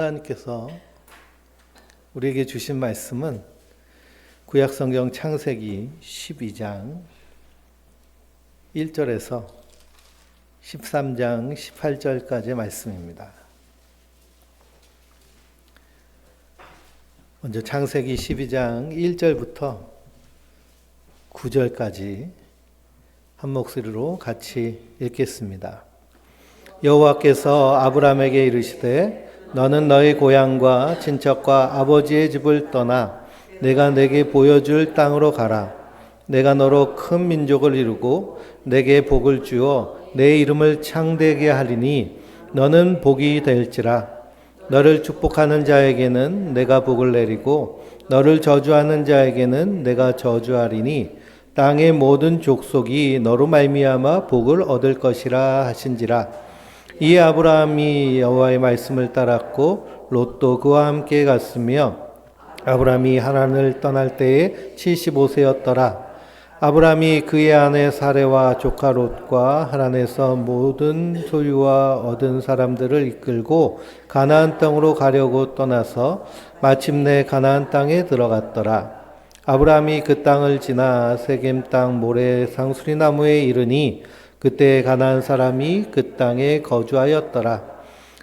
하나님께서 우리에게 주신 말씀은 구약성경 창세기 12장 1절에서 13장 18절까지의 말씀입니다. 먼저 창세기 12장 1절부터 9절까지 한 목소리로 같이 읽겠습니다. 여호와께서 아브라함에게 이르시되 너는 너희 고향과 친척과 아버지의 집을 떠나 내가 내게 보여줄 땅으로 가라. 내가 너로 큰 민족을 이루고 내게 복을 주어 내 이름을 창대하게 하리니 너는 복이 될지라. 너를 축복하는 자에게는 내가 복을 내리고 너를 저주하는 자에게는 내가 저주하리니 땅의 모든 족속이 너로 말미암아 복을 얻을 것이라 하신지라. 이 아브라함이 여호와의 말씀을 따랐고 롯도 그와 함께 갔으며 아브라함이 하란을 떠날 때에 75세였더라. 아브라함이 그의 아내 사레와 조카 롯과 하란에서 모든 소유와 얻은 사람들을 이끌고 가나안 땅으로 가려고 떠나서 마침내 가나안 땅에 들어갔더라. 아브라함이 그 땅을 지나 세겜 땅 모래 상수리나무에 이르니 그때 가나안 사람이 그 땅에 거주하였더라.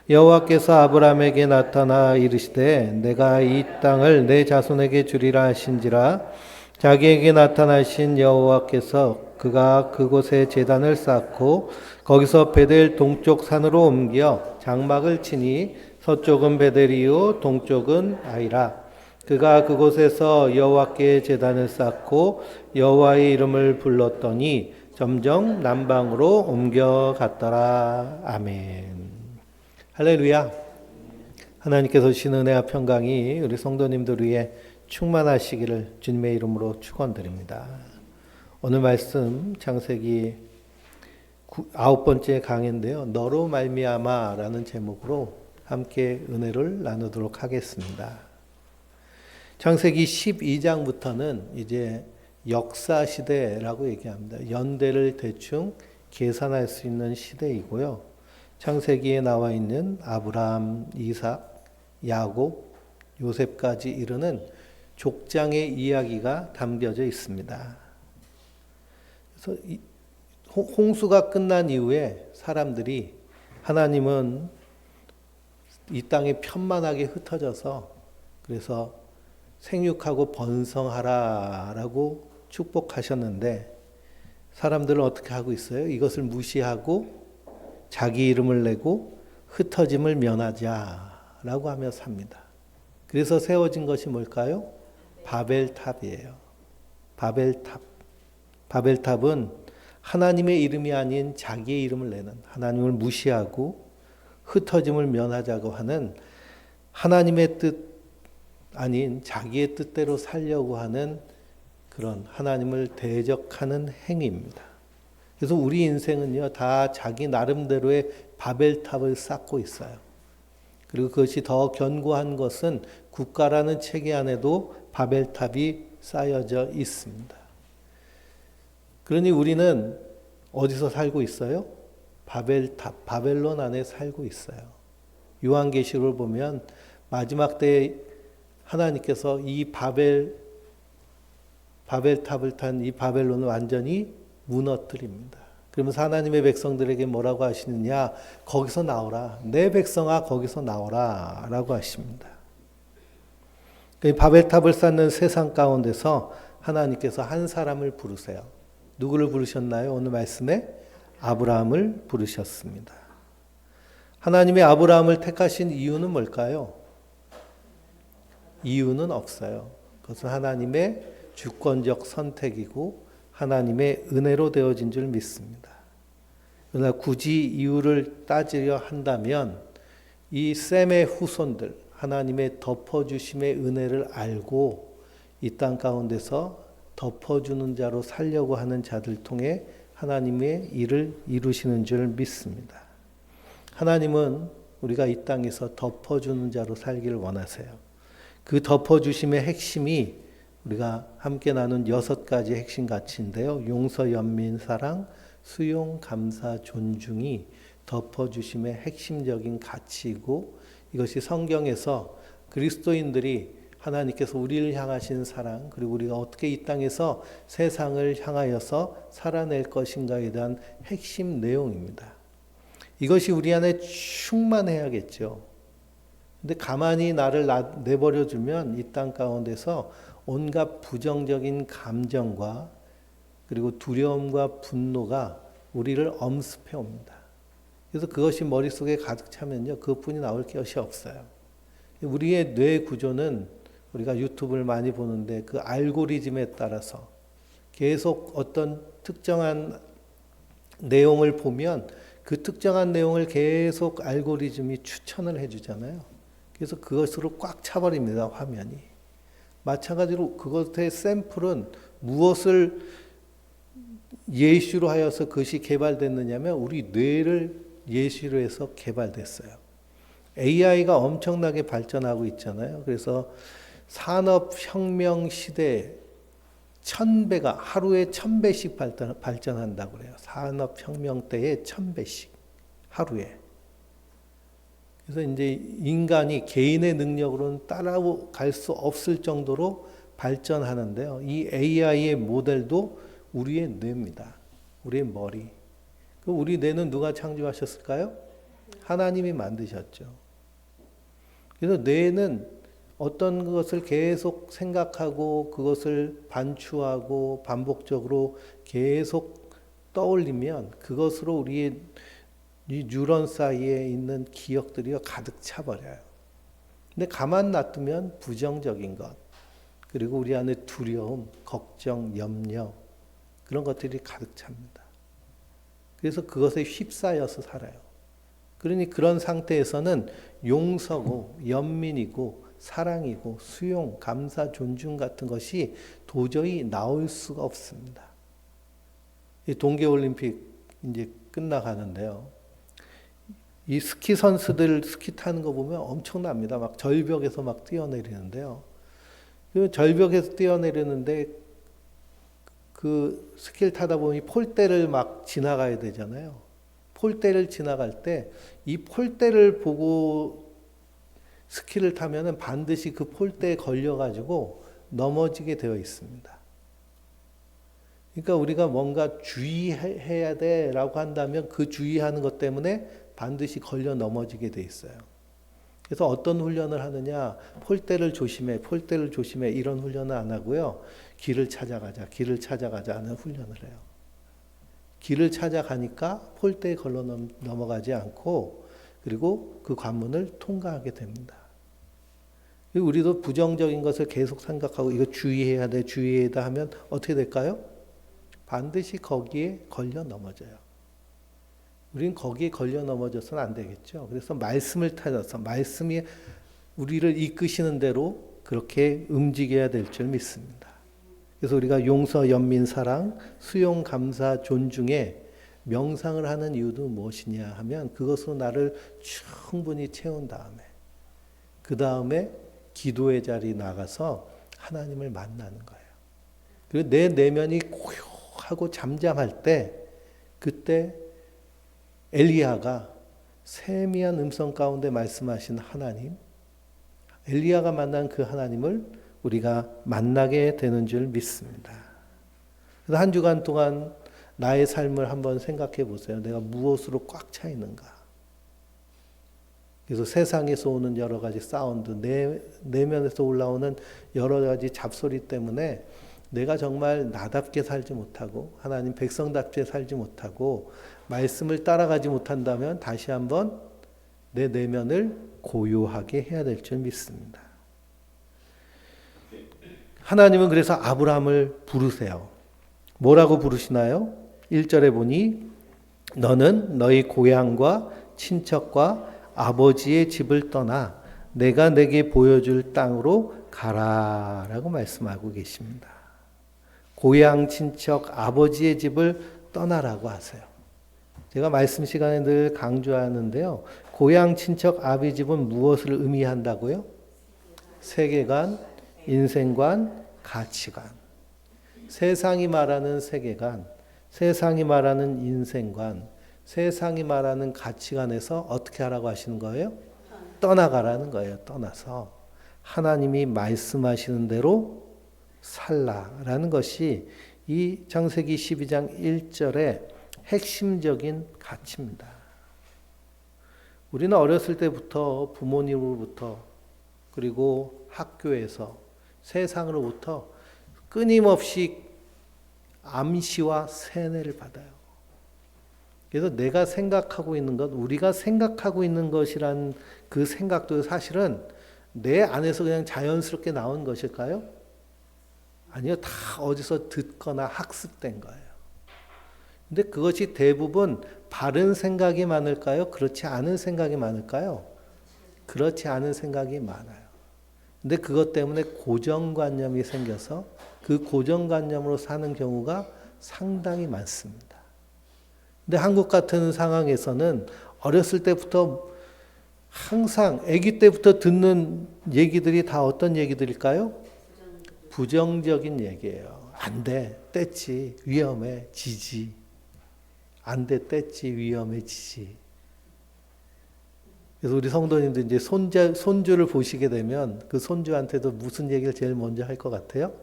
여호와께서 아브라함에게 나타나 이르시되 내가 이 땅을 내 자손에게 주리라 하신지라. 자기에게 나타나신 여호와께서 그가 그곳에 제단을 쌓고 거기서 베델 동쪽 산으로 옮겨 장막을 치니 서쪽은 베델이요 동쪽은 아이라. 그가 그곳에서 여호와께 제단을 쌓고 여호와의 이름을 불렀더니 점점 남방으로 옮겨갔더라. 아멘. 할렐루야. 하나님께서 주신 은혜와 평강이 우리 성도님들 위해 충만하시기를 주님의 이름으로 축원드립니다. 오늘 말씀 창세기 9번째 강인데요. 너로 말미암아라는 제목으로 함께 은혜를 나누도록 하겠습니다. 창세기 12장부터는 이제 역사 시대라고 얘기합니다. 연대를 대충 계산할 수 있는 시대이고요. 창세기에 나와 있는 아브라함, 이삭, 야곱, 요셉까지 이르는 족장의 이야기가 담겨져 있습니다. 그래서 홍수가 끝난 이후에 사람들이 하나님은 이 땅에 편만하게 흩어져서 그래서 생육하고 번성하라라고 축복하셨는데 사람들은 어떻게 하고 있어요? 이것을 무시하고 자기 이름을 내고 흩어짐을 면하자라고 하며 삽니다. 그래서 세워진 것이 뭘까요? 바벨탑이에요. 바벨탑. 바벨탑은 하나님의 이름이 아닌 자기의 이름을 내는, 하나님을 무시하고 흩어짐을 면하자고 하는 하나님의 뜻 아닌 자기의 뜻대로 살려고 하는 그런 하나님을 대적하는 행위입니다. 그래서 우리 인생은요, 다 자기 나름대로의 바벨탑을 쌓고 있어요. 그리고 그것이 더 견고한 것은 국가라는 체계 안에도 바벨탑이 쌓여져 있습니다. 그러니 우리는 어디서 살고 있어요? 바벨탑, 바벨론 안에 살고 있어요. 요한계시록을 보면 마지막 때에 하나님께서 이 바벨탑을 탄 이 바벨론을 완전히 무너뜨립니다. 그러면서 하나님의 백성들에게 뭐라고 하시느냐? 거기서 나오라. 내 백성아 거기서 나오라 라고 하십니다. 바벨탑을 쌓는 세상 가운데서 하나님께서 한 사람을 부르세요. 누구를 부르셨나요? 오늘 말씀에 아브라함을 부르셨습니다. 하나님의 아브라함을 택하신 이유는 뭘까요? 이유는 없어요. 그것은 하나님의 주권적 선택이고 하나님의 은혜로 되어진 줄 믿습니다. 그러나 굳이 이유를 따지려 한다면 이 셈의 후손들, 하나님의 덮어주심의 은혜를 알고 이 땅 가운데서 덮어주는 자로 살려고 하는 자들 통해 하나님의 일을 이루시는 줄 믿습니다. 하나님은 우리가 이 땅에서 덮어주는 자로 살기를 원하세요. 그 덮어주심의 핵심이 우리가 함께 나눈 6가지 핵심 가치인데요. 용서, 연민, 사랑, 수용, 감사, 존중이 덮어주심의 핵심적인 가치이고 이것이 성경에서 그리스도인들이 하나님께서 우리를 향하신 사랑, 그리고 우리가 어떻게 이 땅에서 세상을 향하여서 살아낼 것인가에 대한 핵심 내용입니다. 이것이 우리 안에 충만해야겠죠. 근데 가만히 나를 내버려 두면 이 땅 가운데서 온갖 부정적인 감정과 그리고 두려움과 분노가 우리를 엄습해 옵니다. 그래서 그것이 머릿속에 가득 차면요, 그것뿐이 나올 것이 없어요. 우리의 뇌 구조는 우리가 유튜브를 많이 보는데 그 알고리즘에 따라서 계속 어떤 특정한 내용을 보면 그 특정한 내용을 계속 알고리즘이 추천을 해주잖아요. 그래서 그것으로 꽉 차버립니다, 화면이. 마찬가지로 그것의 샘플은 무엇을 예시로 하여서 그것이 개발됐느냐면 우리 뇌를 예시로 해서 개발됐어요. AI가 엄청나게 발전하고 있잖아요. 그래서 산업혁명 시대에 1000배가 하루에 1000배씩 발전한다고 그래요. 산업혁명 때에 1000배씩 하루에. 그래서 이제 인간이 개인의 능력으로는 따라갈 수 없을 정도로 발전하는데요. 이 AI의 모델도 우리의 뇌입니다. 우리의 머리. 우리 뇌는 누가 창조하셨을까요? 하나님이 만드셨죠. 그래서 뇌는 어떤 것을 계속 생각하고 그것을 반추하고 반복적으로 계속 떠올리면 그것으로 우리의 이 뉴런 사이에 있는 기억들이 가득 차버려요. 근데 가만 놔두면 부정적인 것, 그리고 우리 안에 두려움, 걱정, 염려, 그런 것들이 가득 찹니다. 그래서 그것에 휩싸여서 살아요. 그러니 그런 상태에서는 용서고 연민이고 사랑이고 수용, 감사, 존중 같은 것이 도저히 나올 수가 없습니다. 이 동계올림픽 이제 끝나가는데요. 이 스키 선수들 스키 타는 거 보면 엄청납니다. 막 절벽에서 막 뛰어내리는데요. 그 절벽에서 뛰어내리는데 그 스키를 타다 보니 폴대를 막 지나가야 되잖아요. 폴대를 지나갈 때 이 폴대를 보고 스키를 타면은 반드시 그 폴대에 걸려가지고 넘어지게 되어 있습니다. 그러니까 우리가 뭔가 주의해야 돼라고 한다면 그 주의하는 것 때문에 반드시 걸려 넘어지게 돼 있어요. 그래서 어떤 훈련을 하느냐, 폴대를 조심해, 폴대를 조심해 이런 훈련을 안 하고요. 길을 찾아가자, 길을 찾아가자 하는 훈련을 해요. 길을 찾아가니까 폴대에 걸려 넘어가지 않고 그리고 그 관문을 통과하게 됩니다. 우리도 부정적인 것을 계속 생각하고 이거 주의해야 돼, 주의해야 돼 하면 어떻게 될까요? 반드시 거기에 걸려 넘어져요. 우리는 거기에 걸려 넘어져서는 안 되겠죠. 그래서 말씀을 찾아서 말씀이 우리를 이끄시는 대로 그렇게 움직여야 될 줄 믿습니다. 그래서 우리가 용서, 연민, 사랑, 수용, 감사, 존중에 명상을 하는 이유도 무엇이냐 하면 그것으로 나를 충분히 채운 다음에 그 다음에 기도의 자리에 나가서 하나님을 만나는 거예요. 그리고 내 내면이 고요하고 잠잠할 때 그때 엘리야가 세미한 음성 가운데 말씀하신 하나님, 엘리야가 만난 그 하나님을 우리가 만나게 되는 줄 믿습니다. 그래서 한 주간 동안 나의 삶을 한번 생각해 보세요. 내가 무엇으로 꽉 차 있는가? 그래서 세상에서 오는 여러 가지 사운드, 내면에서 올라오는 여러 가지 잡소리 때문에 내가 정말 나답게 살지 못하고 하나님 백성답게 살지 못하고 말씀을 따라가지 못한다면 다시 한번 내 내면을 고요하게 해야 될 줄 믿습니다. 하나님은 그래서 아브라함을 부르세요. 뭐라고 부르시나요? 1절에 보니 너는 너희 고향과 친척과 아버지의 집을 떠나 내가 내게 보여줄 땅으로 가라라고 말씀하고 계십니다. 고향, 친척, 아버지의 집을 떠나라고 하세요. 제가 말씀 시간에 늘 강조하는데요. 고향, 친척, 아버지 집은 무엇을 의미한다고요? 세계관, 인생관, 가치관. 세상이 말하는 세계관, 세상이 말하는 인생관, 세상이 말하는 가치관에서 어떻게 하라고 하시는 거예요? 떠나가라는 거예요. 떠나서 하나님이 말씀하시는 대로 살라라는 것이 이 창세기 12장 1절의 핵심적인 가치입니다. 우리는 어렸을 때부터 부모님으로부터 그리고 학교에서 세상으로부터 끊임없이 암시와 세뇌를 받아요. 그래서 내가 생각하고 있는 것, 우리가 생각하고 있는 것이란 그 생각도 사실은 내 안에서 그냥 자연스럽게 나온 것일까요? 아니요. 다 어디서 듣거나 학습된 거예요. 근데 그것이 대부분 바른 생각이 많을까요? 그렇지 않은 생각이 많을까요? 그렇지 않은 생각이 많아요. 근데 그것 때문에 고정관념이 생겨서 그 고정관념으로 사는 경우가 상당히 많습니다. 근데 한국 같은 상황에서는 어렸을 때부터 항상 아기 때부터 듣는 얘기들이 다 어떤 얘기들일까요? 부정적인 얘기예요. 안 돼, 뗐지, 위험해, 지지. 안 돼, 뗐지, 위험해, 지지. 그래서 우리 성도님들 이제 손주를 보시게 되면 그 손주한테도 무슨 얘기를 제일 먼저 할 것 같아요?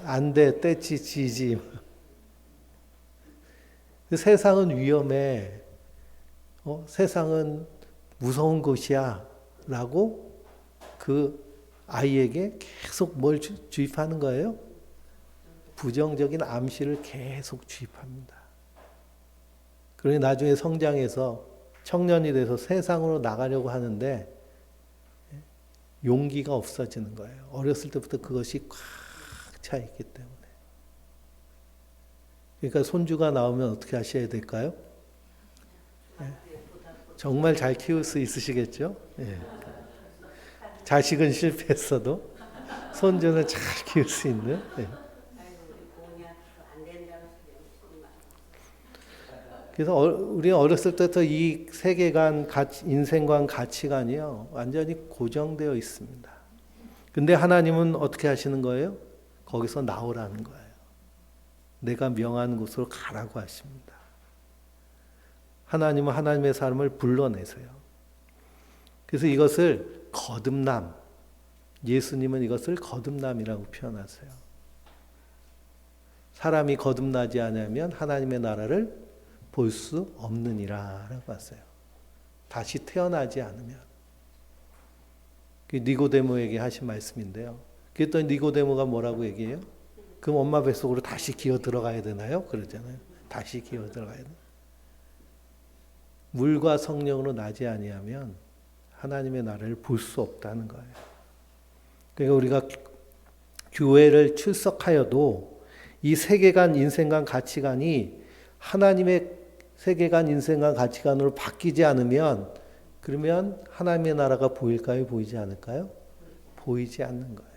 안 돼, 뗐지, 지지. 세상은 위험해. 세상은 무서운 곳이야. 라고 그 아이에게 계속 뭘 주입하는 거예요? 부정적인 암시를 계속 주입합니다. 그러니 나중에 성장해서 청년이 돼서 세상으로 나가려고 하는데 용기가 없어지는 거예요. 어렸을 때부터 그것이 꽉 차 있기 때문에. 그러니까 손주가 나오면 어떻게 하셔야 될까요? 정말 잘 키울 수 있으시겠죠? 자식은 실패했어도 손주는 잘 키울 수 있는. 그래서 우리가 어렸을 때부터 이 세계관, 인생관, 가치관이요 완전히 고정되어 있습니다. 근데 하나님은 어떻게 하시는 거예요? 거기서 나오라는 거예요. 내가 명하는 곳으로 가라고 하십니다. 하나님은 하나님의 사람을 불러내세요. 그래서 이것을 거듭남, 예수님은 이것을 거듭남이라고 표현하세요. 사람이 거듭나지 않으면 하나님의 나라를 볼 수 없느니라 라고 하세요. 다시 태어나지 않으면. 니고데모에게 하신 말씀인데요. 그랬더니 니고데모가 뭐라고 얘기해요? 그럼 엄마 뱃속으로 다시 기어 들어가야 되나요? 그러잖아요. 다시 기어 들어가야 돼요. 물과 성령으로 나지 아니하면 하나님의 나라를 볼 수 없다는 거예요. 그러니까 우리가 교회를 출석하여도 이 세계관, 인생관, 가치관이 하나님의 세계관, 인생관, 가치관으로 바뀌지 않으면 그러면 하나님의 나라가 보일까요? 보이지 않을까요? 보이지 않는 거예요.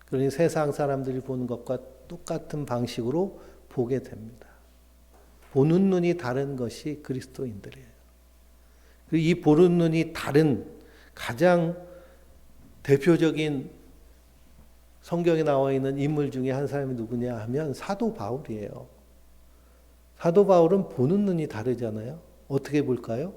그러니 세상 사람들이 보는 것과 똑같은 방식으로 보게 됩니다. 보는 눈이 다른 것이 그리스도인들이에요. 이 보는 눈이 다른 가장 대표적인 성경에 나와 있는 인물 중에 한 사람이 누구냐 하면 사도 바울이에요. 사도 바울은 보는 눈이 다르잖아요. 어떻게 볼까요?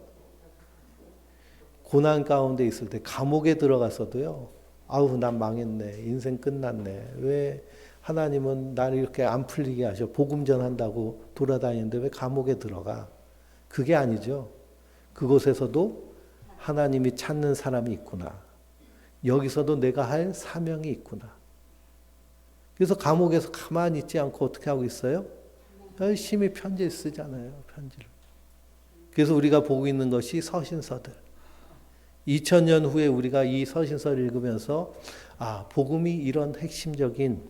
고난 가운데 있을 때 감옥에 들어가서도요. 아우 난 망했네. 인생 끝났네. 왜 하나님은 나를 이렇게 안 풀리게 하셔. 복음 전한다고 돌아다니는데 왜 감옥에 들어가? 그게 아니죠. 그곳에서도 하나님이 찾는 사람이 있구나. 여기서도 내가 할 사명이 있구나. 그래서 감옥에서 가만히 있지 않고 어떻게 하고 있어요? 열심히 편지를 쓰잖아요. 편지를. 그래서 우리가 보고 있는 것이 서신서들. 2000년 후에 우리가 이 서신서를 읽으면서 복음이 이런 핵심적인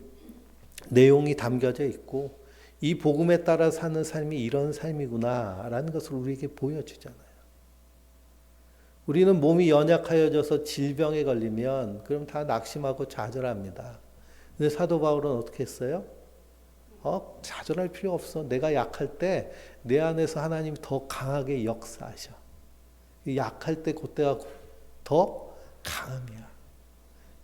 내용이 담겨져 있고 이 복음에 따라 사는 삶이 이런 삶이구나라는 것을 우리에게 보여주잖아요. 우리는 몸이 연약하여져서 질병에 걸리면 그럼 다 낙심하고 좌절합니다. 근데 사도 바울은 어떻게 했어요? 좌절할 필요 없어. 내가 약할 때 내 안에서 하나님이 더 강하게 역사하셔. 약할 때 그때가 더 강함이야.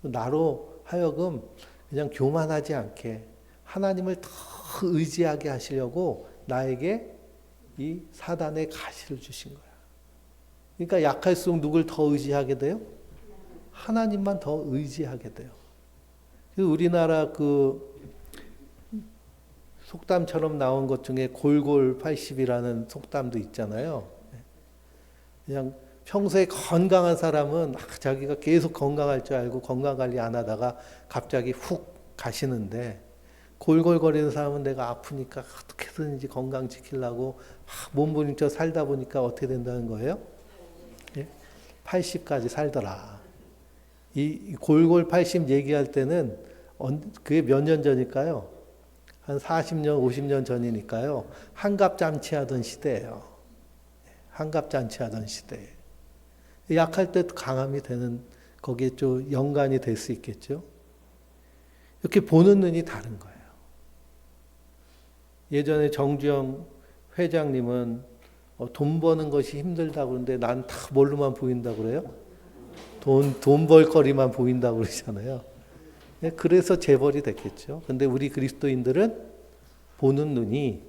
나로 하여금 그냥 교만하지 않게 하나님을 더 의지하게 하시려고 나에게 이 사단의 가시를 주신 거야. 그러니까 약할수록 누굴 더 의지하게 돼요? 하나님만 더 의지하게 돼요. 우리나라 그 속담처럼 나온 것 중에 골골 80이라는 속담도 있잖아요. 그냥 평소에 건강한 사람은 자기가 계속 건강할 줄 알고 건강관리 안 하다가 갑자기 훅 가시는데, 골골거리는 사람은 내가 아프니까 어떻게든지 건강 지키려고 몸부림쳐 살다 보니까 어떻게 된다는 거예요? 80까지 살더라. 이 골골 80 얘기할 때는 그게 몇 년 전일까요? 한 40년, 50년 전이니까요. 한갑잔치하던 시대예요. 한갑잔치하던 시대. 약할 때 강함이 되는, 거기에 좀 연관이 될 수 있겠죠. 이렇게 보는 눈이 다른 거예요. 예전에 정주영 회장님은 돈 버는 것이 힘들다고 그러는데 난 다 뭘로만 보인다고 그래요? 돈 벌 거리만 보인다고 그러잖아요. 그래서 재벌이 됐겠죠. 근데 우리 그리스도인들은 보는 눈이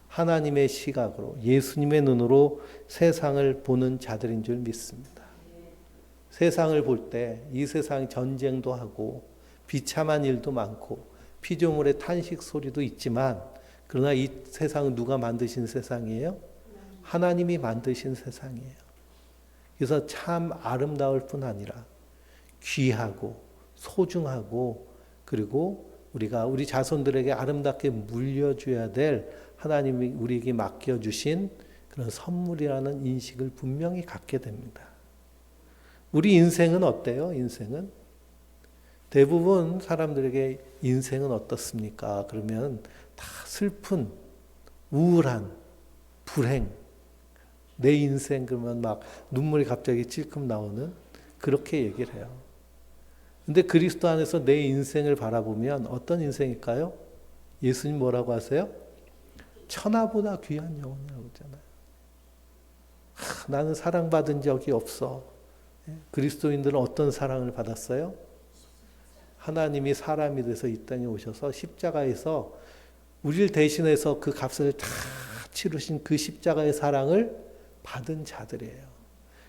하나님의 시각으로, 예수님의 눈으로 세상을 보는 자들인 줄 믿습니다. 세상을 볼 때 이 세상 전쟁도 하고 비참한 일도 많고 피조물의 탄식 소리도 있지만, 그러나 이 세상은 누가 만드신 세상이에요? 하나님이 만드신 세상이에요. 그래서 참 아름다울 뿐 아니라 귀하고 소중하고, 그리고 우리가 우리 자손들에게 아름답게 물려줘야 될 하나님이 우리에게 맡겨주신 그런 선물이라는 인식을 분명히 갖게 됩니다. 우리 인생은 어때요? 인생은? 대부분 사람들에게 인생은 어떻습니까? 그러면 다 슬픈, 우울한, 불행, 내 인생 그러면 막 눈물이 갑자기 찔끔 나오는, 그렇게 얘기를 해요. 근데 그리스도 안에서 내 인생을 바라보면 어떤 인생일까요? 예수님 뭐라고 하세요? 천하보다 귀한 영혼이라고 그러잖아요. 나는 사랑받은 적이 없어. 그리스도인들은 어떤 사랑을 받았어요? 하나님이 사람이 돼서 이 땅에 오셔서 십자가에서 우리를 대신해서 그 값을 다 치르신 그 십자가의 사랑을 받은 자들이에요.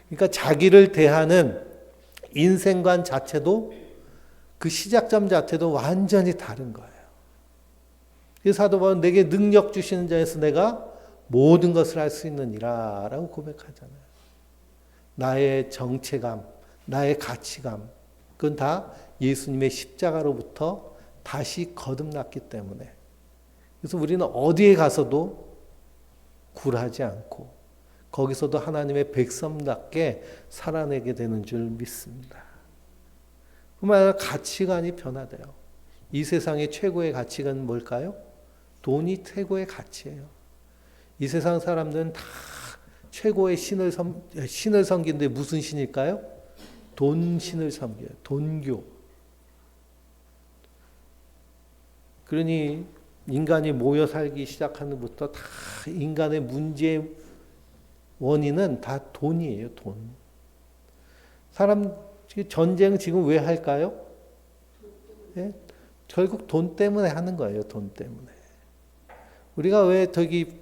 그러니까 자기를 대하는 인생관 자체도, 그 시작점 자체도 완전히 다른 거예요. 그래서 사도 바울은 내게 능력 주시는 자에서 내가 모든 것을 할 수 있느니라 라고 고백하잖아요. 나의 정체감, 나의 가치감, 그건 다 예수님의 십자가로부터 다시 거듭났기 때문에. 그래서 우리는 어디에 가서도 굴하지 않고 거기서도 하나님의 백성답게 살아내게 되는 줄 믿습니다. 그뿐만 아니라 가치관이 변화돼요. 이 세상의 최고의 가치관은 뭘까요? 돈이 최고의 가치예요. 이 세상 사람들은 다 최고의 신을 섬기는데 무슨 신일까요? 돈신을 섬겨요. 돈교. 그러니 인간이 모여 살기 시작하는 것부터 다 인간의 문제의 원인은 다 돈이에요. 돈. 사람 전쟁 지금 왜 할까요? 예? 결국 돈 때문에 하는 거예요. 돈 때문에. 우리가 왜 저기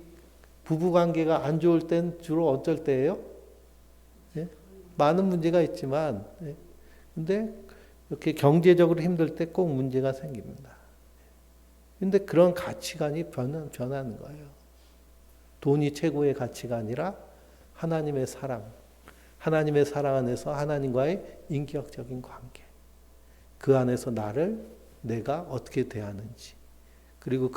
부부관계가 안 좋을 땐 주로 어쩔 때예요? 예? 많은 문제가 있지만, 예? 근데 이렇게 경제적으로 힘들 때 꼭 문제가 생깁니다. 근데 그런 가치관이 변하는 거예요. 돈이 최고의 가치가 아니라 하나님의 사랑 안에서 하나님과의 인격적인 관계, 그 안에서 내가 어떻게 대하는지, 그리고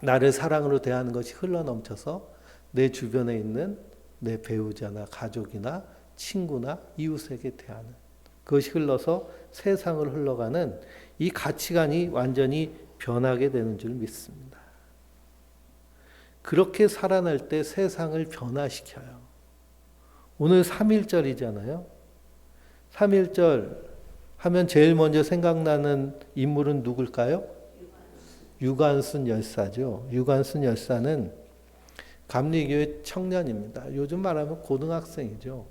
나를 사랑으로 대하는 것이 흘러넘쳐서 내 주변에 있는 내 배우자나 가족이나 친구나 이웃에게 대하는, 그것이 흘러서 세상을 흘러가는 이 가치관이 완전히 변하게 되는 줄 믿습니다. 그렇게 살아날 때 세상을 변화시켜요. 오늘 3.1절이잖아요. 3.1절 하면 제일 먼저 생각나는 인물은 누굴까요? 유관순 열사죠. 유관순 열사는 감리교회 청년입니다. 요즘 말하면 고등학생이죠.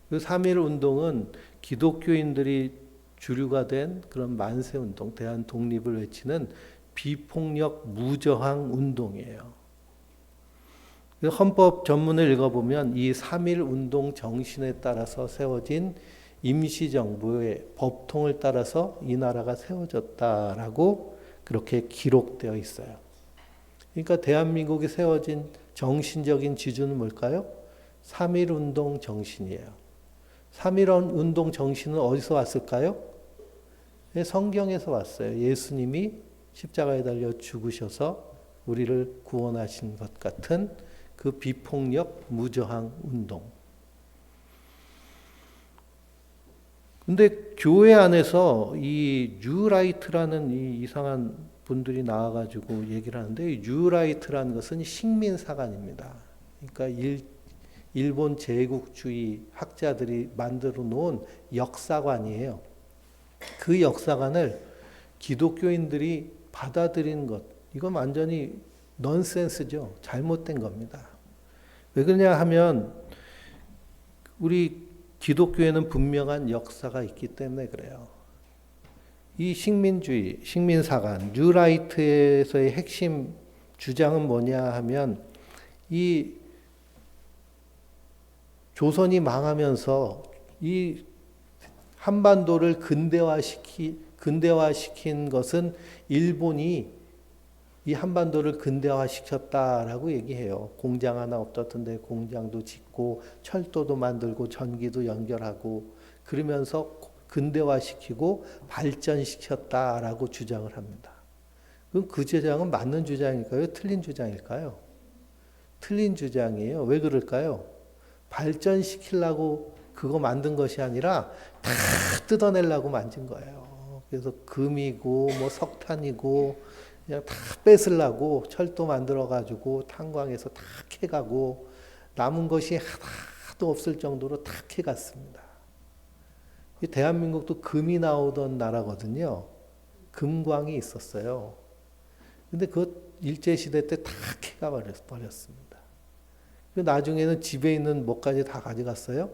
그 3.1 운동은 기독교인들이 주류가 된 그런 만세운동, 대한 독립을 외치는 비폭력 무저항 운동이에요. 헌법 전문을 읽어보면 이 3.1 운동 정신에 따라서 세워진 임시정부의 법통을 따라서 이 나라가 세워졌다라고 그렇게 기록되어 있어요. 그러니까 대한민국이 세워진 정신적인 지주는 뭘까요? 3.1 운동 정신이에요. 3.1 운동 정신은 어디서 왔을까요? 성경에서 왔어요. 예수님이 십자가에 달려 죽으셔서 우리를 구원하신 것 같은 그 비폭력 무저항 운동. 근데 교회 안에서 이 뉴라이트라는 이 이상한 분들이 나와가지고 얘기를 하는데, 뉴라이트라는 것은 식민사관입니다. 그러니까 일본 제국주의 학자들이 만들어 놓은 역사관이에요. 그 역사관을 기독교인들이 받아들이는 것, 이건 완전히 넌센스죠. 잘못된 겁니다. 왜 그러냐 하면 우리 기독교에는 분명한 역사가 있기 때문에 그래요. 이 식민주의, 식민사관, 뉴라이트에서의 핵심 주장은 뭐냐 하면, 이 조선이 망하면서 이 한반도를 근대화시킨 것은 일본이 이 한반도를 근대화시켰다라고 얘기해요. 공장 하나 없었던데 공장도 짓고 철도도 만들고 전기도 연결하고 그러면서 근대화시키고 발전시켰다라고 주장을 합니다. 그럼 그 주장은 맞는 주장일까요? 틀린 주장일까요? 틀린 주장이에요. 왜 그럴까요? 발전시키려고 그거 만든 것이 아니라 다 뜯어내려고 만든 거예요. 그래서 금이고 뭐 석탄이고 그냥 다 뺏으려고 철도 만들어가지고 탄광에서 다 캐가고 남은 것이 하나도 없을 정도로 다 캐갔습니다. 대한민국도 금이 나오던 나라거든요. 금광이 있었어요. 근데 그 일제시대 때 다 캐가 버렸습니다. 나중에는 집에 있는 뭐까지 다 가져갔어요?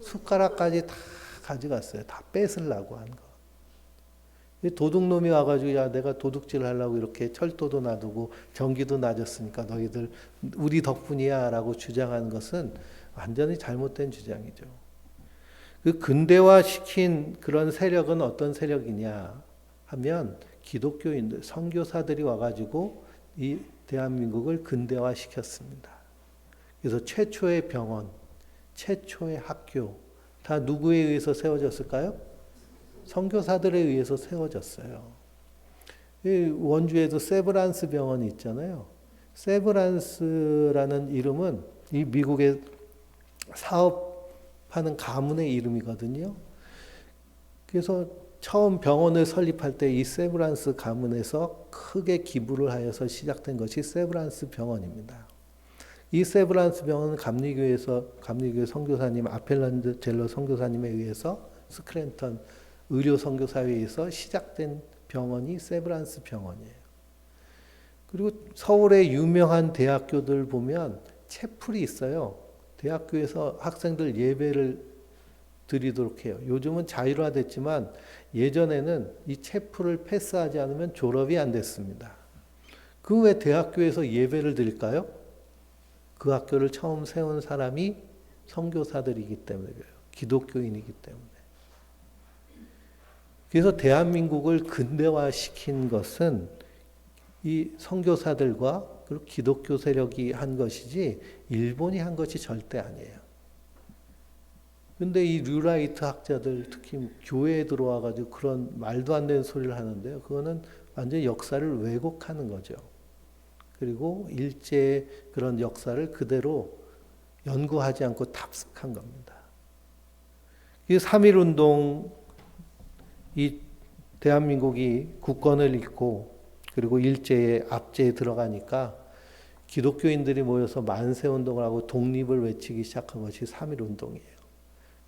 숟가락까지 다 가져갔어요. 다 뺏으려고 한 거. 도둑놈이 와가지고, 야, 내가 도둑질 하려고 이렇게 철도도 놔두고 전기도 놔줬으니까 너희들 우리 덕분이야 라고 주장하는 것은 완전히 잘못된 주장이죠. 그 근대화시킨 그런 세력은 어떤 세력이냐 하면 기독교인들, 선교사들이 와가지고 이 대한민국을 근대화시켰습니다. 그래서 최초의 병원, 최초의 학교 다 누구에 의해서 세워졌을까요? 선교사들에 의해서 세워졌어요. 원주에도 세브란스 병원이 있잖아요. 세브란스라는 이름은 이 미국의 사업하는 가문의 이름이거든요. 그래서 처음 병원을 설립할 때 이 세브란스 가문에서 크게 기부를 하여서 시작된 것이 세브란스 병원입니다. 이 세브란스 병원은 감리교회 선교사님 아펠란드 젤러 선교사님에 의해서 스크랜턴 의료 선교사회에서 시작된 병원이 세브란스 병원이에요. 그리고 서울의 유명한 대학교들 보면 채플이 있어요. 대학교에서 학생들 예배를 드리도록 해요. 요즘은 자율화됐지만 예전에는 이 채플을 패스하지 않으면 졸업이 안 됐습니다. 그 왜 대학교에서 예배를 드릴까요? 그 학교를 처음 세운 사람이 선교사들이기 때문에 그래요. 기독교인이기 때문에. 그래서 대한민국을 근대화시킨 것은 이 선교사들과 그리고 기독교 세력이 한 것이지 일본이 한 것이 절대 아니에요. 근데 이 뉴라이트 학자들 특히 교회에 들어와 가지고 그런 말도 안 되는 소리를 하는데요. 그거는 완전히 역사를 왜곡하는 거죠. 그리고 일제의 그런 역사를 그대로 연구하지 않고 탑승한 겁니다. 이 3.1 운동, 이 대한민국이 국권을 잃고 그리고 일제의 압제에 들어가니까 기독교인들이 모여서 만세운동을 하고 독립을 외치기 시작한 것이 3.1 운동이에요.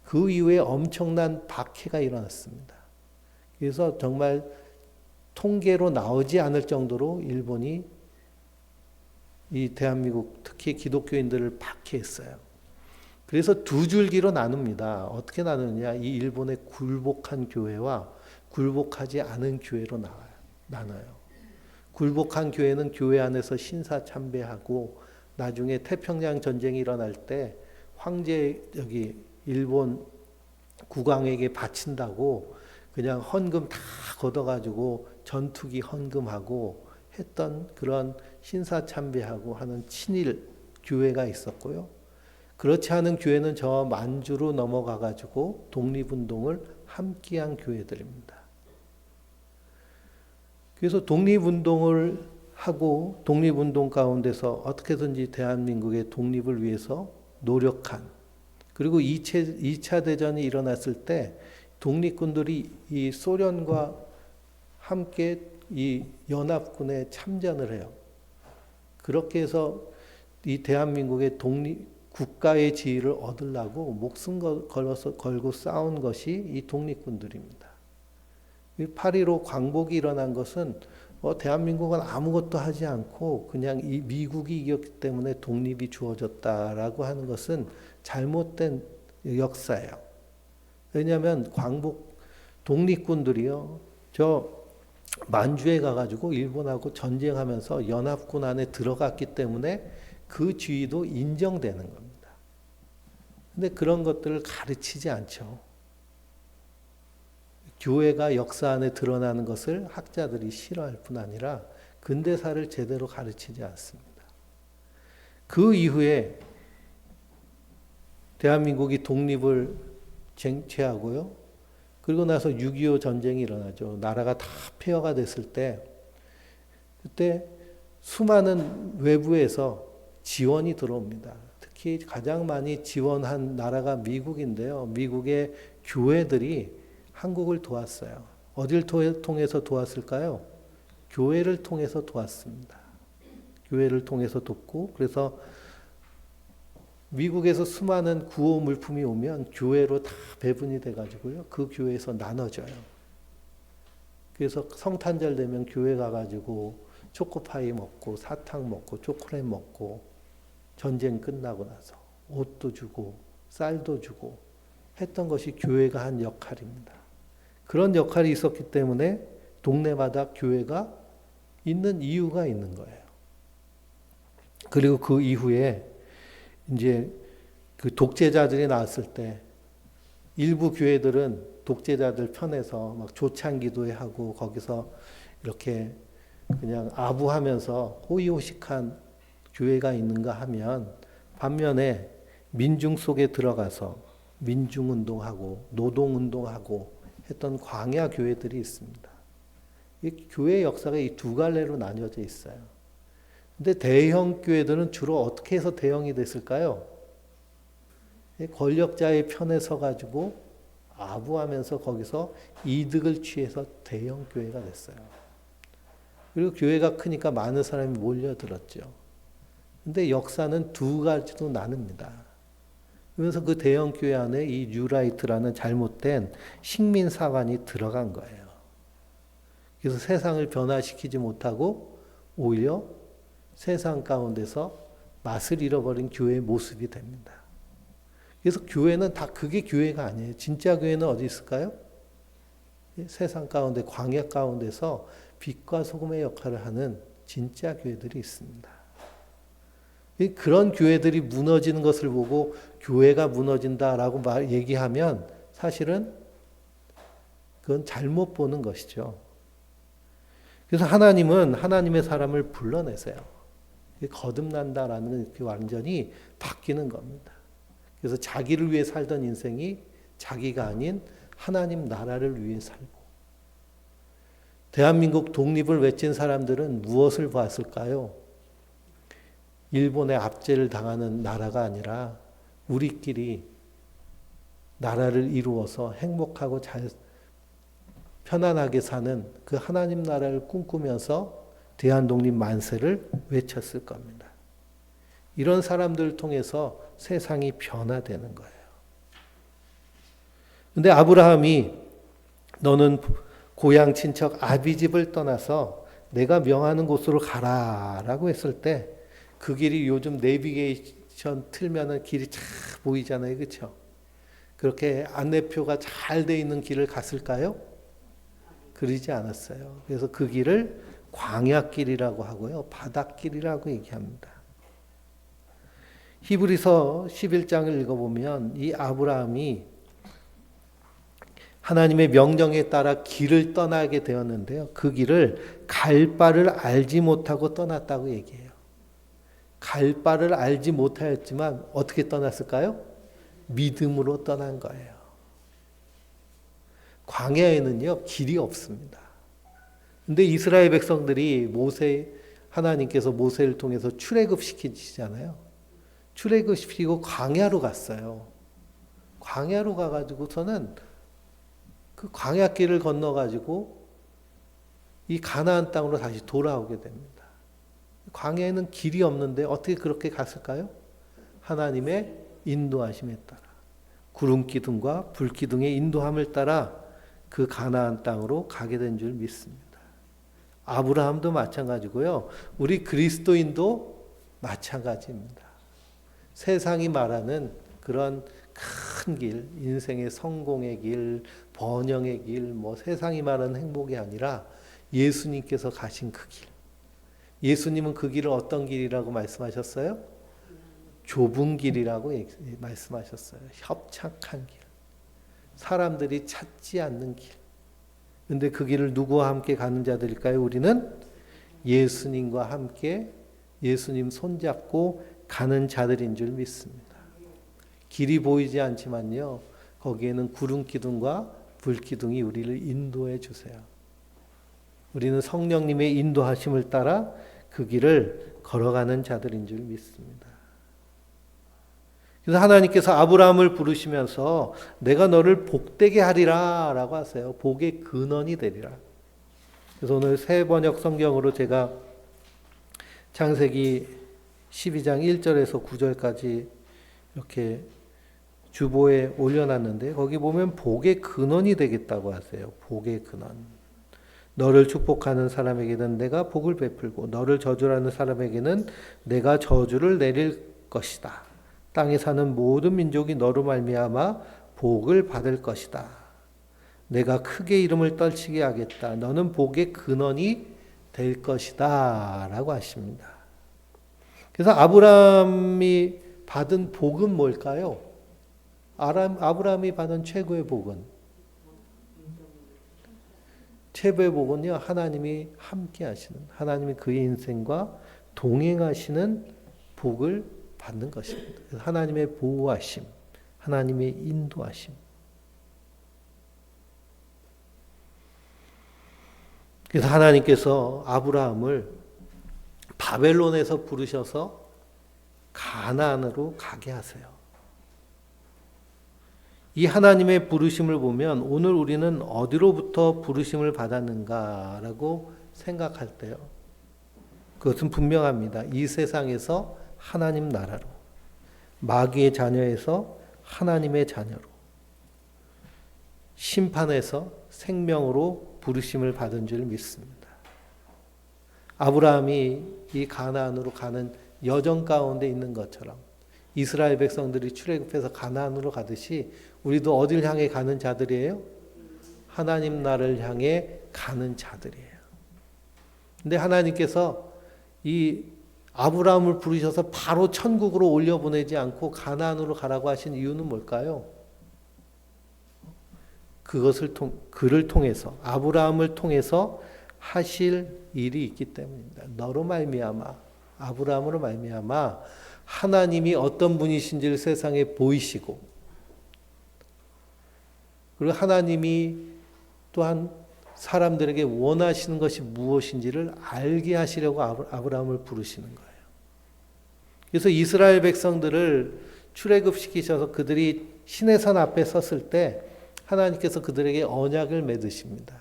그 이후에 엄청난 박해가 일어났습니다. 그래서 정말 통계로 나오지 않을 정도로 일본이 이 대한민국 특히 기독교인들을 박해했어요. 그래서 두 줄기로 나눕니다. 어떻게 나누느냐? 이 일본의 굴복한 교회와 굴복하지 않은 교회로 나눠요. 굴복한 교회는 교회 안에서 신사 참배하고 나중에 태평양 전쟁이 일어날 때 황제 일본 국왕에게 바친다고 그냥 헌금 다 걷어가지고 전투기 헌금하고 했던 그런 신사참배하고 하는 친일 교회가 있었고요. 그렇지 않은 교회는 저 만주로 넘어가가지고 독립운동을 함께한 교회들입니다. 그래서 독립운동을 하고 독립운동 가운데서 어떻게든지 대한민국의 독립을 위해서 노력한, 그리고 2차 대전이 일어났을 때 독립군들이 이 소련과 함께 이 연합군에 참전을 해요. 그렇게 해서 이 대한민국의 국가의 지위를 얻으려고 목숨 걸고 싸운 것이 이 독립군들입니다. 8.15 광복이 일어난 것은 대한민국은 아무것도 하지 않고 그냥 이 미국이 이겼기 때문에 독립이 주어졌다라고 하는 것은 잘못된 역사예요. 왜냐하면 독립군들이요, 저 만주에 가가지고 일본하고 전쟁하면서 연합군 안에 들어갔기 때문에 그 지위도 인정되는 겁니다. 근데 그런 것들을 가르치지 않죠. 교회가 역사 안에 드러나는 것을 학자들이 싫어할 뿐 아니라 근대사를 제대로 가르치지 않습니다. 그 이후에 대한민국이 독립을 쟁취하고요. 그리고 나서 6.25 전쟁이 일어나죠. 나라가 다 폐허가 됐을 때, 그때 수많은 외부에서 지원이 들어옵니다. 특히 가장 많이 지원한 나라가 미국인데요. 미국의 교회들이 한국을 도왔어요. 어딜 통해서 도왔을까요? 교회를 통해서 도왔습니다. 교회를 통해서 돕고, 그래서 미국에서 수많은 구호 물품이 오면 교회로 다 배분이 돼가지고요. 그 교회에서 나눠줘요. 그래서 성탄절 되면 교회 가가지고 초코파이 먹고 사탕 먹고 초콜릿 먹고 전쟁 끝나고 나서 옷도 주고 쌀도 주고 했던 것이 교회가 한 역할입니다. 그런 역할이 있었기 때문에 동네마다 교회가 있는 이유가 있는 거예요. 그리고 그 이후에 이제 그 독재자들이 나왔을 때 일부 교회들은 독재자들 편에서 막 조창기도회 하고 거기서 이렇게 그냥 아부하면서 호의호식한 교회가 있는가 하면, 반면에 민중 속에 들어가서 민중운동하고 노동운동하고 했던 광야 교회들이 있습니다. 이 교회 역사가 이 두 갈래로 나뉘어져 있어요. 근데 대형 교회들은 주로 어떻게 해서 대형이 됐을까요? 권력자의 편에 서가지고 아부하면서 거기서 이득을 취해서 대형 교회가 됐어요. 그리고 교회가 크니까 많은 사람이 몰려들었죠. 근데 역사는 두 가지로 나눕니다. 그러면서 그 대형 교회 안에 이 뉴라이트라는 잘못된 식민사관이 들어간 거예요. 그래서 세상을 변화시키지 못하고 오히려 세상 가운데서 맛을 잃어버린 교회의 모습이 됩니다. 그래서 교회는 다 그게 교회가 아니에요. 진짜 교회는 어디 있을까요? 세상 가운데, 광야 가운데서 빛과 소금의 역할을 하는 진짜 교회들이 있습니다. 그런 교회들이 무너지는 것을 보고 교회가 무너진다라고 얘기하면 사실은 그건 잘못 보는 것이죠. 그래서 하나님은 하나님의 사람을 불러내세요. 거듭난다라는 게 완전히 바뀌는 겁니다. 그래서 자기를 위해 살던 인생이 자기가 아닌 하나님 나라를 위해 살고, 대한민국 독립을 외친 사람들은 무엇을 봤을까요? 일본의 압제를 당하는 나라가 아니라 우리끼리 나라를 이루어서 행복하고 잘 편안하게 사는 그 하나님 나라를 꿈꾸면서 대한독립 만세를 외쳤을 겁니다. 이런 사람들을 통해서 세상이 변화되는 거예요. 근데 아브라함이 너는 고향 친척 아비집을 떠나서 내가 명하는 곳으로 가라라고 했을 때 그 길이 요즘 내비게이션 틀면은 길이 쫙 보이잖아요. 그렇죠? 그렇게 안내표가 잘 돼 있는 길을 갔을까요? 그러지 않았어요. 그래서 그 길을 광야길이라고 하고요. 바닷길이라고 얘기합니다. 히브리서 11장을 읽어보면 이 아브라함이 하나님의 명령에 따라 길을 떠나게 되었는데요. 그 길을 갈 바를 알지 못하고 떠났다고 얘기해요. 갈 바를 알지 못하였지만 어떻게 떠났을까요? 믿음으로 떠난 거예요. 광야에는요, 길이 없습니다. 근데 이스라엘 백성들이 하나님께서 모세를 통해서 출애굽시키시잖아요. 출애굽시키고 광야로 갔어요. 광야로 가가지고서는 그 광야길을 건너가지고 이 가나안 땅으로 다시 돌아오게 됩니다. 광야에는 길이 없는데 어떻게 그렇게 갔을까요? 하나님의 인도하심에 따라. 구름 기둥과 불 기둥의 인도함을 따라 그 가나안 땅으로 가게 된 줄 믿습니다. 아브라함도 마찬가지고요. 우리 그리스도인도 마찬가지입니다. 세상이 말하는 그런 큰 길, 인생의 성공의 길, 번영의 길, 세상이 말하는 행복이 아니라 예수님께서 가신 그 길. 예수님은 그 길을 어떤 길이라고 말씀하셨어요? 좁은 길이라고 말씀하셨어요. 협착한 길. 사람들이 찾지 않는 길. 근데 그 길을 누구와 함께 가는 자들일까요? 우리는 예수님과 함께 예수님 손잡고 가는 자들인 줄 믿습니다. 길이 보이지 않지만요. 거기에는 구름 기둥과 불 기둥이 우리를 인도해 주세요. 우리는 성령님의 인도하심을 따라 그 길을 걸어가는 자들인 줄 믿습니다. 그래서 하나님께서 아브라함을 부르시면서 내가 너를 복되게 하리라 라고 하세요. 복의 근원이 되리라. 그래서 오늘 새 번역 성경으로 제가 창세기 12장 1절에서 9절까지 이렇게 주보에 올려놨는데 거기 보면 복의 근원이 되겠다고 하세요. 복의 근원. 너를 축복하는 사람에게는 내가 복을 베풀고 너를 저주하는 사람에게는 내가 저주를 내릴 것이다. 땅에 사는 모든 민족이 너로 말미암아 복을 받을 것이다. 내가 크게 이름을 떨치게 하겠다. 너는 복의 근원이 될 것이다. 라고 하십니다. 그래서 아브라함이 받은 복은 뭘까요? 아브라함이 받은 최고의 복은 하나님이 함께 하시는, 하나님이 그의 인생과 동행하시는 복을 받는 것입니다. 하나님의 보호하심, 하나님의 인도하심. 그래서 하나님께서 아브라함을 바벨론에서 부르셔서 가나안으로 가게 하세요. 이 하나님의 부르심을 보면 오늘 우리는 어디로부터 부르심을 받았는가라고 생각할 때요. 그것은 분명합니다. 이 세상에서 하나님 나라로, 마귀의 자녀에서 하나님의 자녀로, 심판에서 생명으로 부르심을 받은 줄 믿습니다. 아브라함이 이 가나안으로 가는 여정 가운데 있는 것처럼 이스라엘 백성들이 출애굽해서 가나안으로 가듯이 우리도 어딜 향해 가는 자들이에요? 하나님 나라를 향해 가는 자들이에요. 근데 하나님께서 이 아브라함을 부르셔서 바로 천국으로 올려보내지 않고 가나안으로 가라고 하신 이유는 뭘까요? 그를 통해서, 아브라함을 통해서 하실 일이 있기 때문입니다. 너로 말미암아, 아브라함으로 말미암아 하나님이 어떤 분이신지를 세상에 보이시고, 그리고 하나님이 또한 사람들에게 원하시는 것이 무엇인지를 알게 하시려고 아브라함을 부르시는 거예요. 그래서 이스라엘 백성들을 출애굽시키셔서 그들이 시내산 앞에 섰을 때 하나님께서 그들에게 언약을 맺으십니다.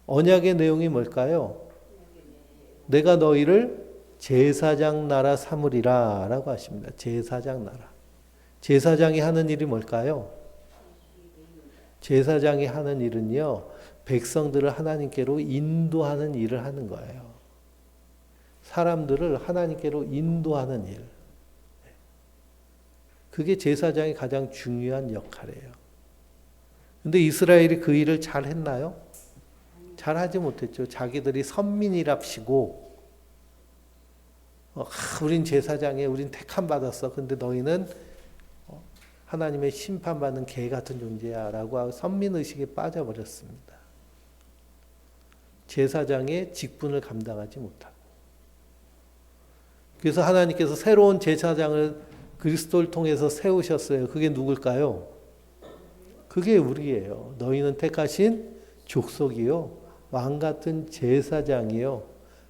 언약의 내용이 뭘까요? 내가 너희를 제사장 나라 삼으리라 라고 하십니다. 제사장 나라. 제사장이 하는 일이 뭘까요? 제사장이 하는 일은요, 백성들을 하나님께로 인도하는 일을 하는 거예요. 사람들을 하나님께로 인도하는 일. 그게 제사장이 가장 중요한 역할이에요. 근데 이스라엘이 그 일을 잘 했나요? 잘 하지 못했죠. 자기들이 선민이랍시고, 우린 제사장이야, 우린 택함 받았어. 근데 너희는 하나님의 심판받는 개 같은 존재야 라고 하고 선민의식에 빠져버렸습니다. 제사장의 직분을 감당하지 못하고. 그래서 하나님께서 새로운 제사장을 그리스도를 통해서 세우셨어요. 그게 누굴까요? 그게 우리예요. 너희는 택하신 족속이요, 왕같은 제사장이요,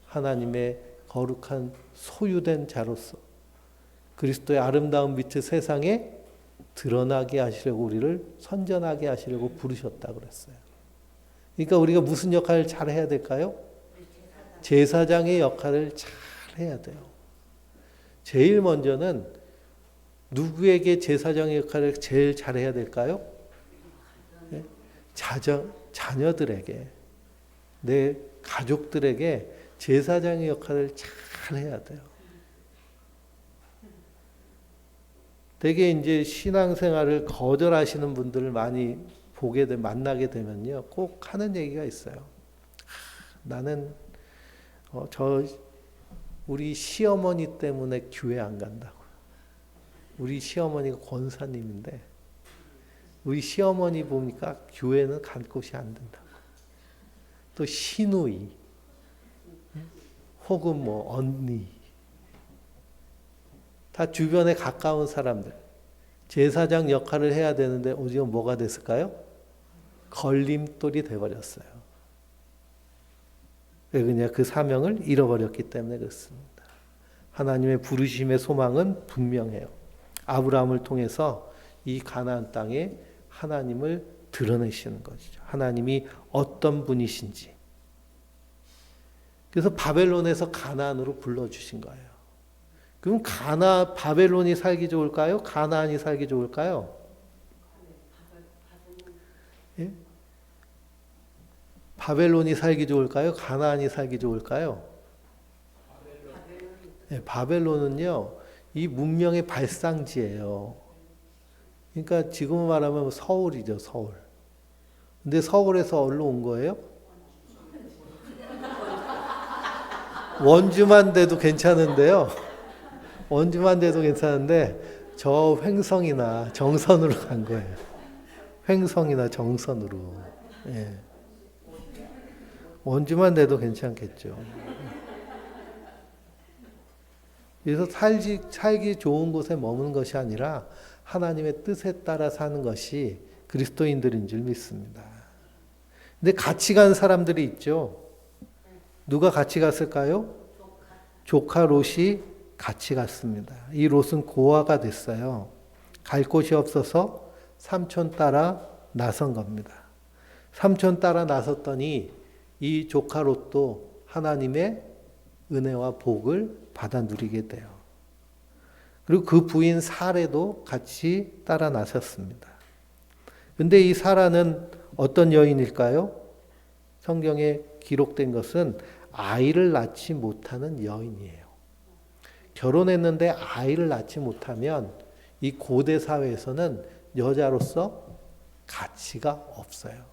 하나님의 거룩한 소유된 자로서 그리스도의 아름다운 빛을 세상에 드러나게 하시려고, 우리를 선전하게 하시려고 부르셨다 그랬어요. 그러니까 우리가 무슨 역할을 잘 해야 될까요? 제사장의 역할을 잘 해야 돼요. 제일 먼저는 누구에게 제사장의 역할을 제일 잘 해야 될까요? 네? 자녀들에게, 내 가족들에게 제사장의 역할을 잘 해야 돼요. 되게 이제 신앙생활을 거절하시는 분들을 많이 만나게 되면요, 꼭 하는 얘기가 있어요. 나는 우리 시어머니 때문에 교회 안 간다고. 우리 시어머니가 권사님인데 우리 시어머니 보니까 교회는 갈 곳이 안 된다고. 또 시누이 혹은 뭐 언니, 다 주변에 가까운 사람들, 제사장 역할을 해야 되는데 오히려 뭐가 됐을까요? 걸림돌이 돼버렸어요. 왜 그러냐? 그 사명을 잃어버렸기 때문에 그렇습니다. 하나님의 부르심의 소망은 분명해요. 아브라함을 통해서 이 가나안 땅에 하나님을 드러내시는 것이죠. 하나님이 어떤 분이신지. 그래서 바벨론에서 가나안으로 불러주신 거예요. 그럼 바벨론이 살기 좋을까요? 가나안이 살기 좋을까요? 예? 바벨론이 살기 좋을까요? 가나안이 살기 좋을까요? 네, 바벨론은요, 이 문명의 발상지예요. 그러니까 지금 말하면 서울이죠, 서울. 근데 서울에서 어디로 온 거예요? 원주만 돼도 괜찮은데요. 원주만 돼도 괜찮은데 저 횡성이나 정선으로 간 거예요. 횡성이나 정선으로. 예. 원주만 돼도 괜찮겠죠. 그래서 살기 좋은 곳에 머무는 것이 아니라 하나님의 뜻에 따라 사는 것이 그리스도인들인 줄 믿습니다. 근데 같이 간 사람들이 있죠. 누가 같이 갔을까요? 조카 롯이 같이 갔습니다. 이 롯은 고아가 됐어요. 갈 곳이 없어서 삼촌 따라 나선 겁니다. 삼촌 따라 나섰더니 이 조카 롯도 하나님의 은혜와 복을 받아 누리게 돼요. 그리고 그 부인 사레도 같이 따라 나섰습니다. 근데 이 사라는 어떤 여인일까요? 성경에 기록된 것은 아이를 낳지 못하는 여인이에요. 결혼했는데 아이를 낳지 못하면 이 고대 사회에서는 여자로서 가치가 없어요.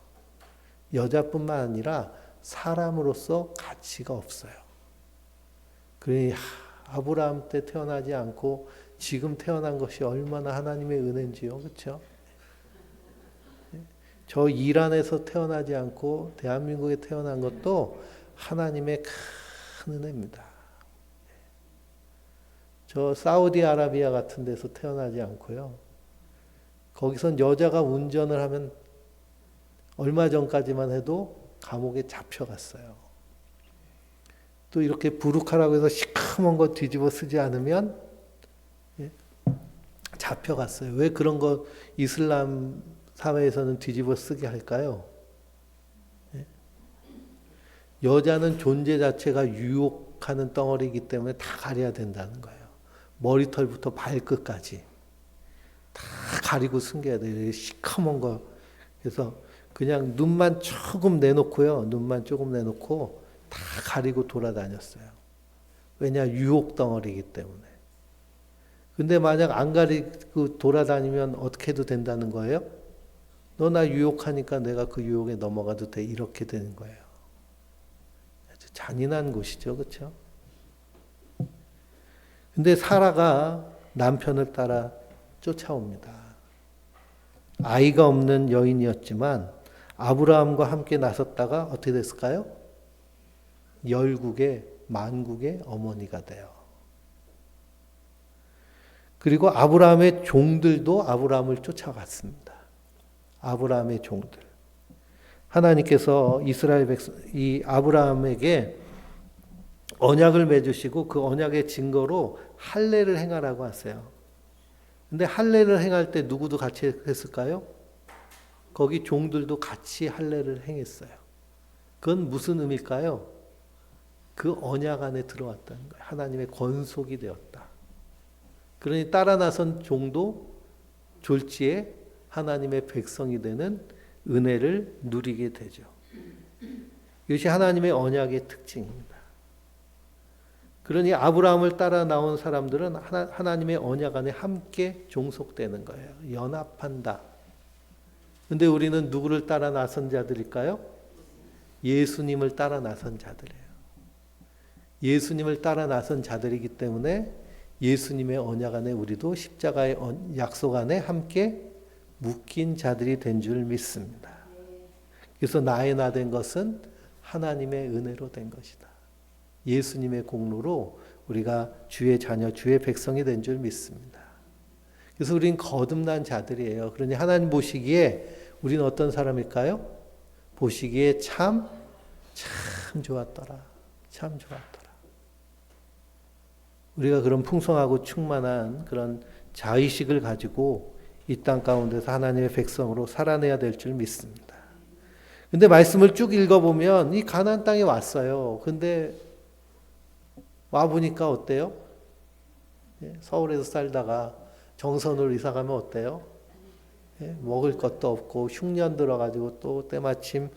여자뿐만 아니라 사람으로서 가치가 없어요. 그러니 아브라함 때 태어나지 않고 지금 태어난 것이 얼마나 하나님의 은혜인지요. 그렇죠? 저 이란에서 태어나지 않고 대한민국에 태어난 것도 하나님의 큰 은혜입니다. 저 사우디아라비아 같은 데서 태어나지 않고요. 거기선 여자가 운전을 하면 얼마 전까지만 해도 감옥에 잡혀갔어요. 또 이렇게 부룩하라고 해서 시커먼 거 뒤집어 쓰지 않으면 잡혀갔어요. 왜 그런 거 이슬람 사회에서는 뒤집어 쓰게 할까요? 여자는 존재 자체가 유혹하는 덩어리이기 때문에 다 가려야 된다는 거예요. 머리털부터 발끝까지 다 가리고 숨겨야 돼요. 시커먼 거. 그래서 그냥 눈만 조금 내놓고요. 눈만 조금 내놓고 다 가리고 돌아다녔어요. 왜냐? 유혹 덩어리이기 때문에. 근데 만약 안 가리고 돌아다니면 어떻게 해도 된다는 거예요? 너 나 유혹하니까 내가 그 유혹에 넘어가도 돼. 이렇게 되는 거예요. 아주 잔인한 곳이죠. 그렇죠? 근데 사라가 남편을 따라 쫓아옵니다. 아이가 없는 여인이었지만 아브라함과 함께 나섰다가 어떻게 됐을까요? 열국의 만국의 어머니가 돼요. 그리고 아브라함의 종들도 아브라함을 쫓아갔습니다. 아브라함의 종들. 하나님께서 이스라엘 백성, 이 아브라함에게 언약을 맺으시고 그 언약의 증거로 할례를 행하라고 하세요. 근데 할례를 행할 때 누구도 같이 했을까요? 거기 종들도 같이 할례를 행했어요. 그건 무슨 의미일까요? 그 언약 안에 들어왔다는 거예요. 하나님의 권속이 되었다. 그러니 따라 나선 종도 졸지에 하나님의 백성이 되는 은혜를 누리게 되죠. 이것이 하나님의 언약의 특징입니다. 그러니 아브라함을 따라 나온 사람들은 하나님의 언약 안에 함께 종속되는 거예요. 연합한다. 근데 우리는 누구를 따라 나선 자들일까요? 예수님을 따라 나선 자들이에요. 예수님을 따라 나선 자들이기 때문에 예수님의 언약 안에 우리도 십자가의 약속 안에 함께 묶인 자들이 된 줄 믿습니다. 그래서 나의 나 된 것은 하나님의 은혜로 된 것이다. 예수님의 공로로 우리가 주의 자녀, 주의 백성이 된 줄 믿습니다. 그래서 우리는 거듭난 자들이에요. 그러니 하나님 보시기에 우리는 어떤 사람일까요? 보시기에 참 좋았더라. 참 좋았더라. 우리가 그런 풍성하고 충만한 그런 자의식을 가지고 이 땅 가운데서 하나님의 백성으로 살아내야 될 줄 믿습니다. 근데 말씀을 쭉 읽어보면 이 가나안 땅에 왔어요. 근데 와보니까 어때요? 서울에서 살다가 정선으로 이사 가면 어때요? 먹을 것도 없고 흉년 들어가지고 또 때마침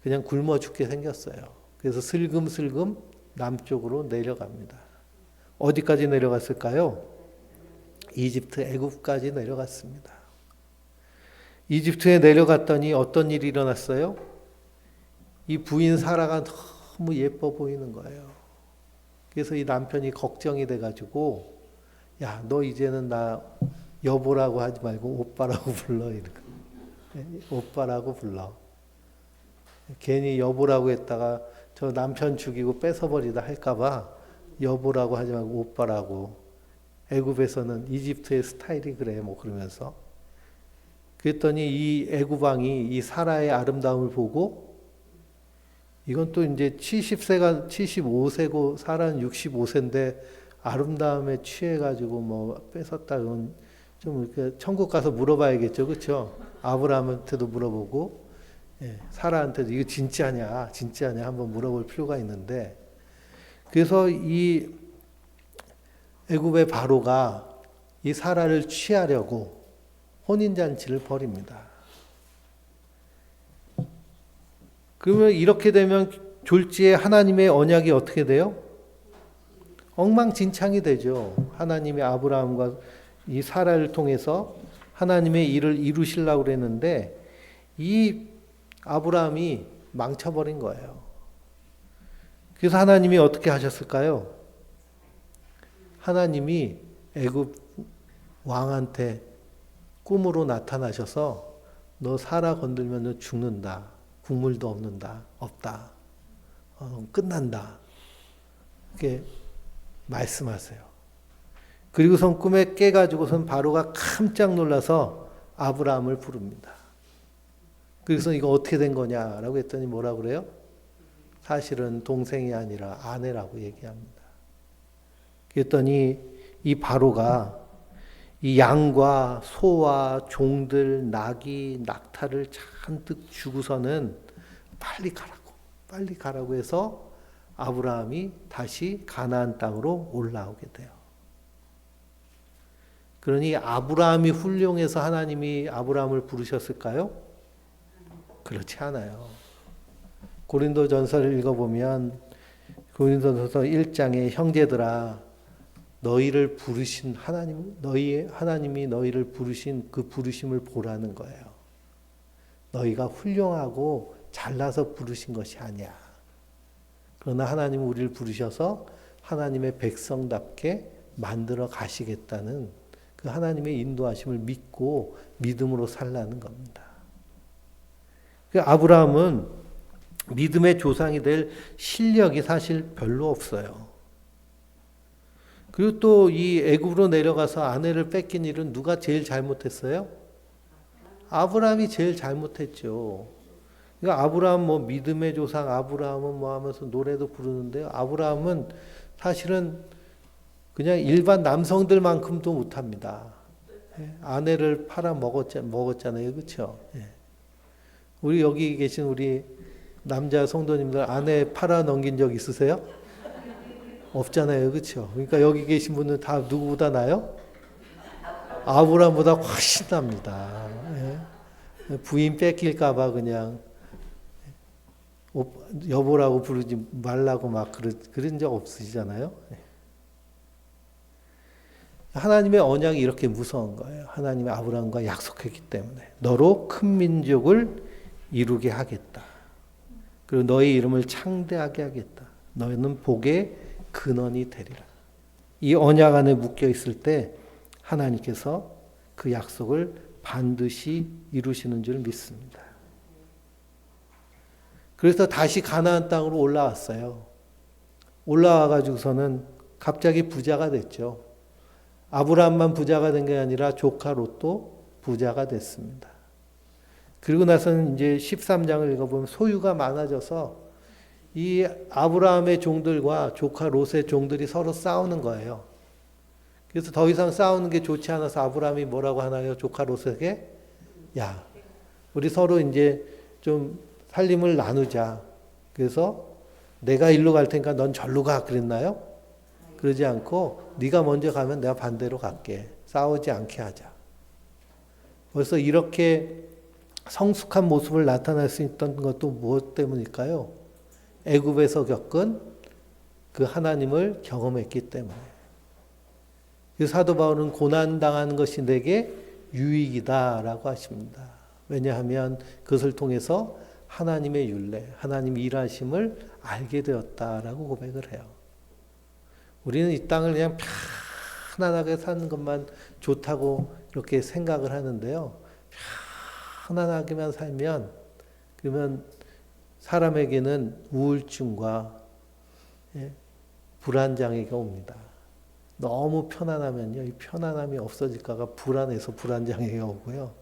그냥 굶어 죽게 생겼어요. 그래서 슬금슬금 남쪽으로 내려갑니다. 어디까지 내려갔을까요? 이집트, 애굽까지 내려갔습니다. 이집트에 내려갔더니 어떤 일이 일어났어요? 이 부인 사라가 너무 예뻐 보이는 거예요. 그래서 이 남편이 걱정이 돼가지고 야, 너 이제는 나 여보라고 하지 말고 오빠라고 불러. 오빠라고 불러. 괜히 여보라고 했다가 저 남편 죽이고 뺏어버리다 할까봐 여보라고 하지 말고 오빠라고. 애굽에서는 이집트의 스타일이 그래 뭐 그러면서 그랬더니 이 애굽 왕이 이 사라의 아름다움을 보고 이건 또 이제 70세가 75세고 사라는 65세인데 아름다움에 취해가지고 뭐 뺏었다 그건 좀 이렇게 천국 가서 물어봐야겠죠, 그렇죠? 아브라함한테도 물어보고 사라한테도 이거 진짜냐 한번 물어볼 필요가 있는데 그래서 이 애굽의 바로가 이 사라를 취하려고 혼인잔치를 벌입니다. 그러면 이렇게 되면 졸지에 하나님의 언약이 어떻게 돼요? 엉망진창이 되죠. 하나님이 아브라함과 이 사라를 통해서 하나님의 일을 이루시려고 그랬는데 이 아브라함이 망쳐버린 거예요. 그래서 하나님이 어떻게 하셨을까요? 하나님이 애굽 왕한테 꿈으로 나타나셔서 너 사라 건들면 너 죽는다. 국물도 없다. 끝난다. 이렇게 말씀하세요. 그리고선 꿈에 깨가지고선 바로가 깜짝 놀라서 아브라함을 부릅니다. 그래서 이거 어떻게 된 거냐라고 했더니 뭐라 그래요? 사실은 동생이 아니라 아내라고 얘기합니다. 그랬더니 이 바로가 이 양과 소와 종들, 낙이, 낙타를 잔뜩 주고서는 빨리 가라고 해서 아브라함이 다시 가나안 땅으로 올라오게 돼요. 그러니 아브라함이 훌륭해서 하나님이 아브라함을 부르셨을까요? 그렇지 않아요. 고린도전서를 읽어보면 고린도전서 1장에 형제들아 너희를 부르신 하나님이 너희를 부르신 그 부르심을 보라는 거예요. 너희가 훌륭하고 잘나서 부르신 것이 아니야. 그러나 하나님은 우리를 부르셔서 하나님의 백성답게 만들어 가시겠다는 그 하나님의 인도하심을 믿고 믿음으로 살라는 겁니다. 그 아브라함은 믿음의 조상이 될 실력이 사실 별로 없어요. 그리고 또 이 애굽으로 내려가서 아내를 뺏긴 일은 누가 제일 잘못했어요? 아브라함이 제일 잘못했죠. 그러니까 아브라함 뭐 믿음의 조상 아브라함은 뭐 하면서 노래도 부르는데요. 아브라함은 사실은 그냥 일반 남성들만큼도 못합니다. 아내를 팔아 먹었잖아요. 그렇죠? 우리 여기 계신 우리 남자 성도님들 아내 팔아 넘긴 적 있으세요? 없잖아요. 그렇죠? 그러니까 여기 계신 분은 다 누구보다 나요? 아브라함보다 훨씬 납니다. 부인 뺏길까 봐 그냥 여보라고 부르지 말라고 막 그런 적 없으시잖아요. 하나님의 언약이 이렇게 무서운 거예요. 하나님이 아브라함과 약속했기 때문에 너로 큰 민족을 이루게 하겠다. 그리고 너의 이름을 창대하게 하겠다. 너희는 복의 근원이 되리라. 이 언약 안에 묶여 있을 때 하나님께서 그 약속을 반드시 이루시는 줄 믿습니다. 그래서 다시 가나안 땅으로 올라왔어요. 올라와 가지고서는 갑자기 부자가 됐죠. 아브라함만 부자가 된 게 아니라 조카 롯도 부자가 됐습니다. 그리고 나서는 이제 13장을 읽어보면 소유가 많아져서 이 아브라함의 종들과 조카 롯의 종들이 서로 싸우는 거예요. 그래서 더 이상 싸우는 게 좋지 않아서 아브라함이 뭐라고 하나요? 조카 롯에게 야, 우리 서로 이제 좀 살림을 나누자. 그래서 내가 일로 갈 테니까 넌 절로 가 그랬나요? 그러지 않고 네가 먼저 가면 내가 반대로 갈게. 싸우지 않게 하자. 벌써 이렇게 성숙한 모습을 나타낼 수 있던 것도 무엇 때문일까요? 애굽에서 겪은 그 하나님을 경험했기 때문에. 그 사도 바울은 고난당하는 것이 내게 유익이다라고 하십니다. 왜냐하면 그것을 통해서 하나님의 율례, 하나님 일하심을 알게 되었다라고 고백을 해요. 우리는 이 땅을 그냥 편안하게 사는 것만 좋다고 이렇게 생각을 하는데요. 편안하게만 살면 그러면 사람에게는 우울증과 불안장애가 옵니다. 너무 편안하면요, 이 편안함이 없어질까가 불안해서 불안장애가 오고요.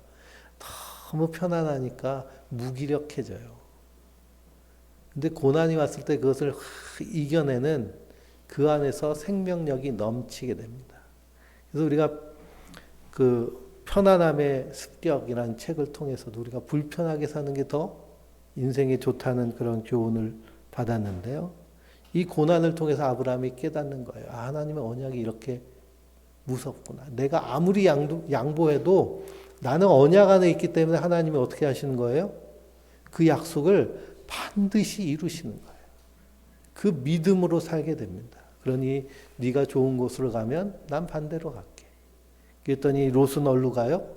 너무 편안하니까 무기력해져요. 근데 고난이 왔을 때 그것을 이겨내는 그 안에서 생명력이 넘치게 됩니다. 그래서 우리가 그 편안함의 습격이라는 책을 통해서도 우리가 불편하게 사는 게 더 인생에 좋다는 그런 교훈을 받았는데요. 이 고난을 통해서 아브라함이 깨닫는 거예요. 아, 하나님의 언약이 이렇게 무섭구나. 내가 아무리 양보해도 나는 언약 안에 있기 때문에 하나님이 어떻게 하시는 거예요? 그 약속을 반드시 이루시는 거예요. 그 믿음으로 살게 됩니다. 그러니 네가 좋은 곳으로 가면 난 반대로 갈게. 그랬더니 롯은 어디로 가요?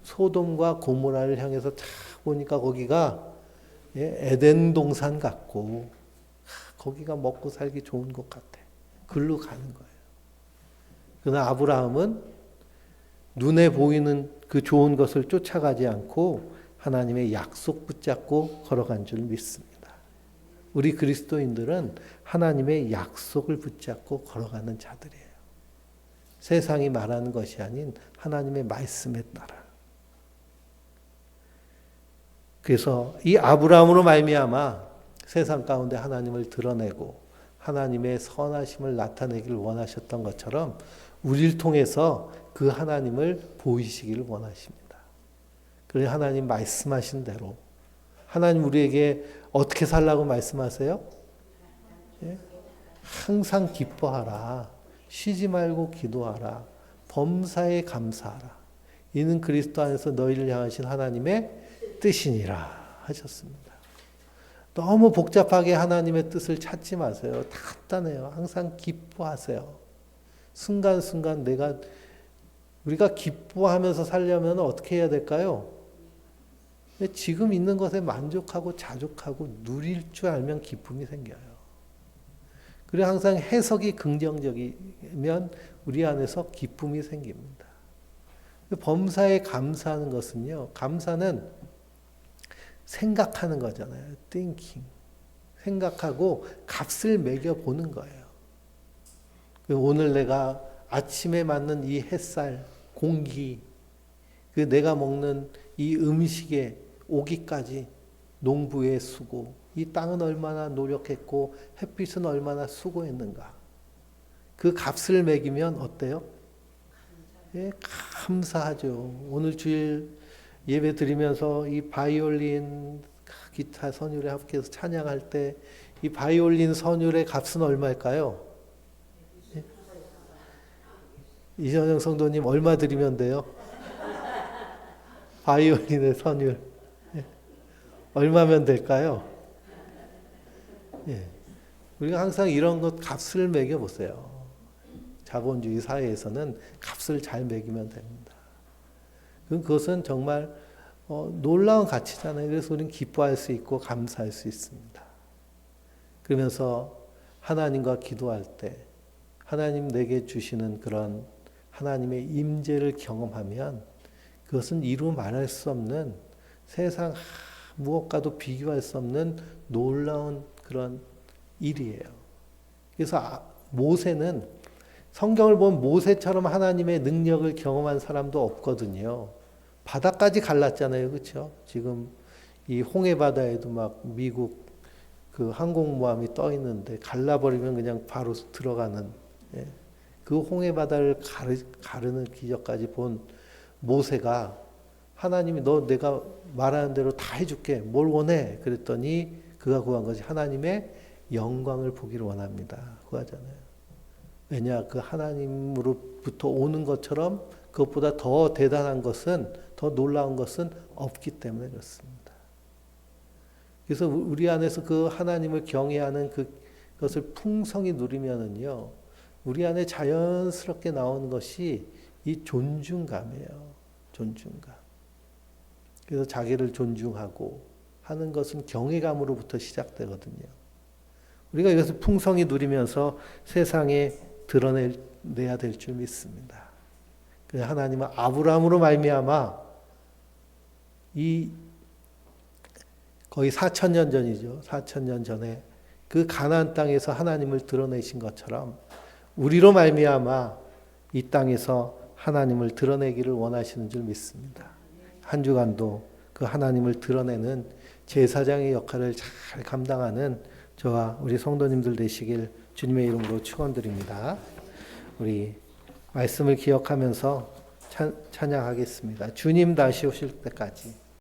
소돔과 고모라를 향해서 탁 보니까 거기가 에덴 동산 같고 거기가 먹고 살기 좋은 것 같아. 글로 가는 거예요. 그러나 아브라함은 눈에 보이는 그 좋은 것을 쫓아가지 않고 하나님의 약속 붙잡고 걸어간 줄 믿습니다. 우리 그리스도인들은 하나님의 약속을 붙잡고 걸어가는 자들이에요. 세상이 말하는 것이 아닌 하나님의 말씀에 따라. 그래서 이 아브라함으로 말미암아 세상 가운데 하나님을 드러내고 하나님의 선하심을 나타내기를 원하셨던 것처럼 우리를 통해서 그 하나님을 보이시기를 원하십니다. 그래서 하나님 말씀하신 대로 하나님 우리에게 어떻게 살라고 말씀하세요? 항상 기뻐하라. 쉬지 말고 기도하라. 범사에 감사하라. 이는 그리스도 안에서 너희를 향하신 하나님의 뜻이니라 하셨습니다. 너무 복잡하게 하나님의 뜻을 찾지 마세요. 간단해요. 항상 기뻐하세요. 순간순간 우리가 기뻐하면서 살려면 어떻게 해야 될까요? 지금 있는 것에 만족하고 자족하고 누릴 줄 알면 기쁨이 생겨요. 그리고 항상 해석이 긍정적이면 우리 안에서 기쁨이 생깁니다. 범사에 감사하는 것은요, 감사는 생각하는 거잖아요. thinking. 생각하고 값을 매겨보는 거예요. 오늘 내가 아침에 맞는 이 햇살, 공기, 그 내가 먹는 이 음식에 오기까지 농부의 수고, 이 땅은 얼마나 노력했고 햇빛은 얼마나 수고했는가. 그 값을 매기면 어때요? 예, 감사하죠. 오늘 주일 예배 드리면서 이 바이올린, 기타 선율에 합해서 찬양할 때 이 바이올린 선율의 값은 얼마일까요? 예? 이전영 성도님 얼마 드리면 돼요? 바이올린의 선율. 예. 얼마면 될까요? 예. 우리가 항상 이런 것 값을 매겨보세요. 자본주의 사회에서는 값을 잘 매기면 됩니다. 그것은 정말 놀라운 가치잖아요. 그래서 우리는 기뻐할 수 있고 감사할 수 있습니다. 그러면서 하나님과 기도할 때 하나님 내게 주시는 그런 하나님의 임재를 경험하면 그것은 이루 말할 수 없는 세상 무엇과도 비교할 수 없는 놀라운 그런 일이에요. 그래서 모세는 성경을 보면 모세처럼 하나님의 능력을 경험한 사람도 없거든요. 바다까지 갈랐잖아요. 그렇죠? 지금 이 홍해 바다에도 막 미국 그 항공모함이 떠 있는데 갈라버리면 그냥 바로 들어가는, 예. 그 홍해 바다를 가르는 기적까지 본 모세가 하나님이 너 내가 말하는 대로 다 해줄게. 뭘 원해? 그랬더니 그가 구한 것이 하나님의 영광을 보기를 원합니다. 구하잖아요. 왜냐? 그 하나님으로부터 오는 것처럼 그것보다 더 대단한 것은, 더 놀라운 것은 없기 때문에 그렇습니다. 그래서 우리 안에서 그 하나님을 경외하는 그것을 풍성히 누리면은요, 우리 안에 자연스럽게 나오는 것이 이 존중감이에요. 존중감. 그래서 자기를 존중하고 하는 것은 경외감으로부터 시작되거든요. 우리가 이것을 풍성히 누리면서 세상에 드러내야 될 줄 믿습니다. 하나님은 아브라함으로 말미암아 이 거의 4,000년 전이죠. 4,000년 전에 그 가나안 땅에서 하나님을 드러내신 것처럼 우리로 말미암아 이 땅에서 하나님을 드러내기를 원하시는 줄 믿습니다. 한 주간도 그 하나님을 드러내는 제사장의 역할을 잘 감당하는 저와 우리 성도님들 되시길 주님의 이름으로 축원드립니다. 우리 말씀을 기억하면서 찬양하겠습니다. 주님 다시 오실 때까지.